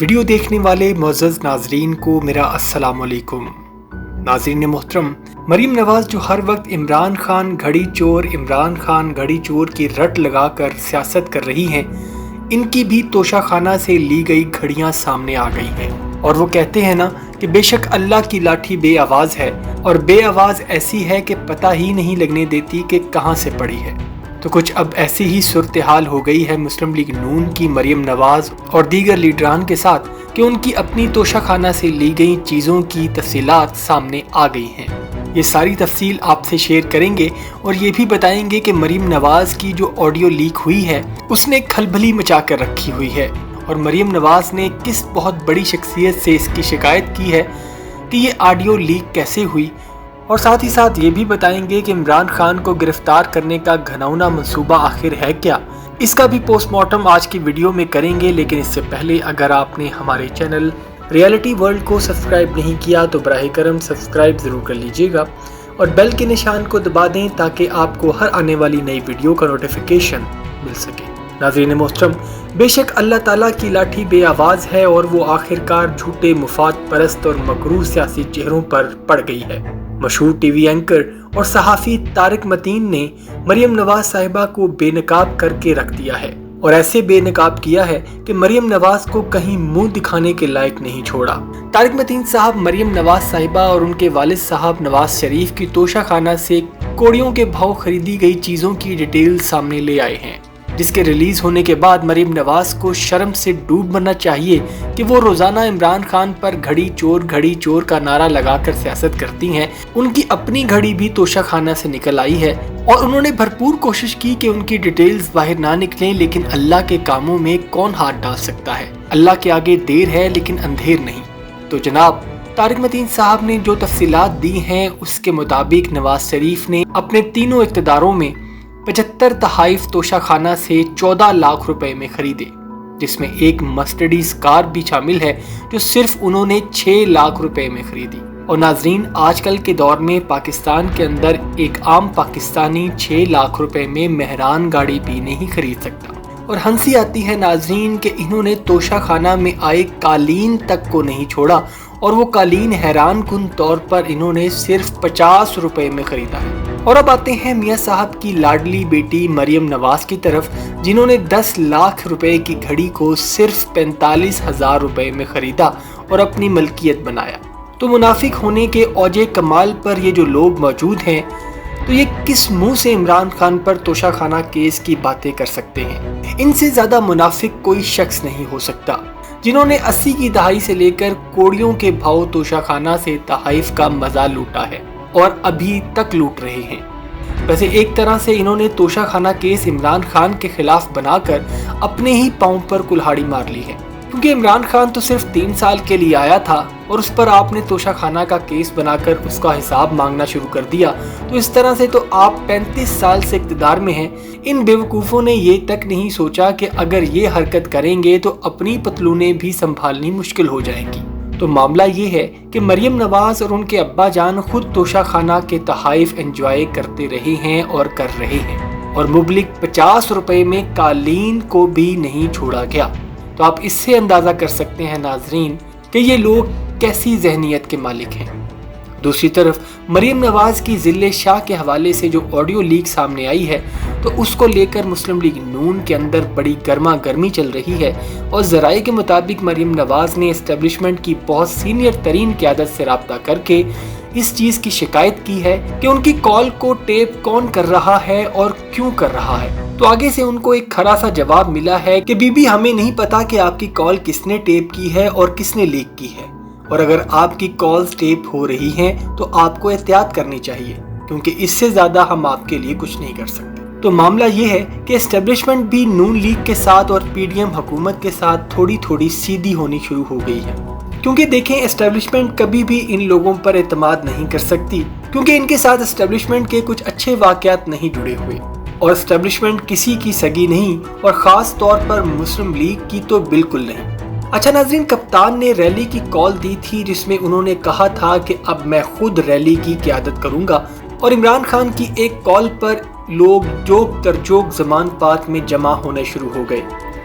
Video دیکھنے والے معزز ناظرین کو میرا السلام علیکم۔ ناظرین محترم، مریم نواز جو ہر وقت عمران خان گھڑی چور کی رٹ لگا کر سیاست کر رہی ہیں، ان کی بھی توشہ خانہ سے لی گئی گھڑیاں سامنے آ گئی ہیں، اور وہ کہتے ہیں نا کہ بے شک اللہ کی لاٹھی بے آواز ہے، اور بے آواز ایسی ہے کہ پتہ ہی نہیں لگنے دیتی کہ کہاں سے پڑی ہے۔ تو کچھ اب ایسی ہی صورتحال ہو گئی ہے مسلم لیگ نون کی مریم نواز اور دیگر لیڈران کے ساتھ کہ ان کی اپنی توشہ خانہ سے لی گئی چیزوں کی تفصیلات سامنے آ گئی ہیں۔ یہ ساری تفصیل آپ سے شیئر کریں گے اور یہ بھی بتائیں گے کہ مریم نواز کی جو آڈیو لیک ہوئی ہے اس نے کھلبلی مچا کر رکھی ہوئی ہے، اور مریم نواز نے کس بہت بڑی شخصیت سے اس کی شکایت کی ہے کہ یہ آڈیو لیک کیسے ہوئی، اور ساتھ ہی ساتھ یہ بھی بتائیں گے کہ عمران خان کو گرفتار کرنے کا گھناؤنا منصوبہ آخر ہے کیا۔ اس کا بھی پوسٹ مارٹم آج کی ویڈیو میں کریں گے، لیکن اس سے پہلے اگر آپ نے ہمارے چینل ریالٹی ورلڈ کو سبسکرائب نہیں کیا تو براہ کرم سبسکرائب ضرور کر لیجئے گا اور بیل کے نشان کو دبا دیں تاکہ آپ کو ہر آنے والی نئی ویڈیو کا نوٹیفیکیشن مل سکے۔ ناظرین محترم، بے شک اللہ تعالیٰ کی لاٹھی بے آواز ہے اور وہ آخرکار جھوٹے مفاد پرست اور مکروہ سیاسی چہروں پر پڑ گئی ہے۔ مشہور ٹی وی اینکر اور صحافی طارق متین نے مریم نواز صاحبہ کو بے نقاب کر کے رکھ دیا ہے، اور ایسے بے نقاب کیا ہے کہ مریم نواز کو کہیں منہ دکھانے کے لائق نہیں چھوڑا۔ طارق متین صاحب مریم نواز صاحبہ اور ان کے والد صاحب نواز شریف کی توشہ خانہ سے کوڑیوں کے بھاؤ خریدی گئی چیزوں کی ڈیٹیل سامنے لے آئے ہیں، جس کے ریلیز ہونے کے بعد مریم نواز کو شرم سے ڈوب مرنا چاہیے کہ وہ روزانہ عمران خان پر گھڑی چور کا نعرہ لگا کر سیاست کرتی ہیں۔ ان کی اپنی گھڑی بھی توشہ خانہ سے نکل آئی ہے، اور انہوں نے بھرپور کوشش کی کہ ان کی ڈیٹیلز باہر نہ نکلیں، لیکن اللہ کے کاموں میں کون ہاتھ ڈال سکتا ہے؟ اللہ کے آگے دیر ہے لیکن اندھیر نہیں۔ تو جناب طارق متین صاحب نے جو تفصیلات دی ہیں اس کے مطابق نواز شریف نے اپنے تینوں اقتداروں میں 75 تحائف توشہ خانہ سے 14 لاکھ روپے میں خریدے، جس میں ایک مرسڈیز کار بھی شامل ہے جو صرف انہوں نے 6 لاکھ روپے میں خریدی۔ اور ناظرین، آج کل کے دور میں پاکستان کے اندر ایک عام پاکستانی 6 لاکھ روپے میں مہران گاڑی بھی نہیں خرید سکتا، اور ہنسی آتی ہے ناظرین کہ انہوں نے توشہ خانہ میں آئے قالین تک کو نہیں چھوڑا، اور وہ قالین حیران کن طور پر انہوں نے صرف 50 روپے میں خریدا ہے۔ اور اب آتے ہیں میاں صاحب کی لاڈلی بیٹی مریم نواز کی طرف، جنہوں نے 10 لاکھ روپے کی گھڑی کو صرف 45,000 روپے میں خریدا اور اپنی ملکیت بنایا۔ تو منافق ہونے کے اوج کمال پر یہ جو لوگ موجود ہیں، تو یہ کس منہ سے عمران خان پر توشہ خانہ کیس کی باتیں کر سکتے ہیں؟ ان سے زیادہ منافق کوئی شخص نہیں ہو سکتا، جنہوں نے 80 کی دہائی سے لے کر کوڑیوں کے بھاؤ توشہ خانہ سے تحائف کا مزہ لوٹا ہے اور ابھی تک لوٹ رہے ہیں۔ ویسے ایک طرح سے انہوں نے توشہ خانہ کیس عمران خان کے خلاف بنا کر اپنے ہی پاؤں پر کلہاڑی مار لی ہے، کیونکہ عمران خان تو صرف 3 سال کے لیے آیا تھا اور اس پر آپ نے توشہ خانہ کا کیس بنا کر اس کا حساب مانگنا شروع کر دیا، تو اس طرح سے تو آپ 35 سال سے اقتدار میں ہیں۔ ان بیوقوفوں نے یہ تک نہیں سوچا کہ اگر یہ حرکت کریں گے تو اپنی پتلونیں بھی سنبھالنی مشکل ہو جائیں گی۔ تو معاملہ یہ ہے کہ مریم نواز اور ان کے ابا جان خود توشہ خانہ کے تحائف انجوائے کرتے رہے ہیں اور کر رہے ہیں، اور مبلغ 50 روپے میں قالین کو بھی نہیں چھوڑا گیا۔ تو آپ اس سے اندازہ کر سکتے ہیں ناظرین کہ یہ لوگ کیسی ذہنیت کے مالک ہیں۔ دوسری طرف مریم نواز کی ذل شاہ کے حوالے سے جو آڈیو لیک سامنے آئی ہے، تو اس کو لے کر مسلم لیگ نون کے اندر بڑی گرما گرمی چل رہی ہے، اور ذرائع کے مطابق مریم نواز نے اسٹیبلشمنٹ کی بہت سینئر ترین قیادت سے رابطہ کر کے اس چیز کی شکایت کی ہے کہ ان کی کال کو ٹیپ کون کر رہا ہے اور کیوں کر رہا ہے۔ تو آگے سے ان کو ایک کھرا سا جواب ملا ہے کہ بی بی ہمیں نہیں پتا کہ آپ کی کال کس نے ٹیپ کی ہے اور کس نے لیک کی ہے، اور اگر آپ کی کالز ٹیپ ہو رہی ہیں تو آپ کو احتیاط کرنی چاہیے، کیونکہ اس سے زیادہ ہم آپ کے لیے کچھ نہیں کر سکتے۔ تو معاملہ یہ ہے کہ اسٹیبلشمنٹ بھی نون لیگ کے ساتھ اور پی ڈی ایم حکومت کے ساتھ تھوڑی سیدھی ہونی شروع ہو گئی ہے، کیونکہ دیکھیں اسٹیبلشمنٹ کبھی بھی ان لوگوں پر اعتماد نہیں کر سکتی، کیونکہ ان کے ساتھ اسٹیبلشمنٹ کے کچھ اچھے واقعات نہیں جڑے ہوئے، اور اسٹیبلشمنٹ کسی کی سگی نہیں، اور خاص طور پر مسلم لیگ کی تو بالکل نہیں۔ اچھا ناظرین، کپتان نے ریلی کی کال دی تھی جس میں انہوں نے کہا تھا کہ اب میں خود ریلی کی قیادت کروں گا، اور عمران خان کی ایک کال پر لوگ جوک تر جوک زمان پات میں جمع ہونے شروع ہو گئے۔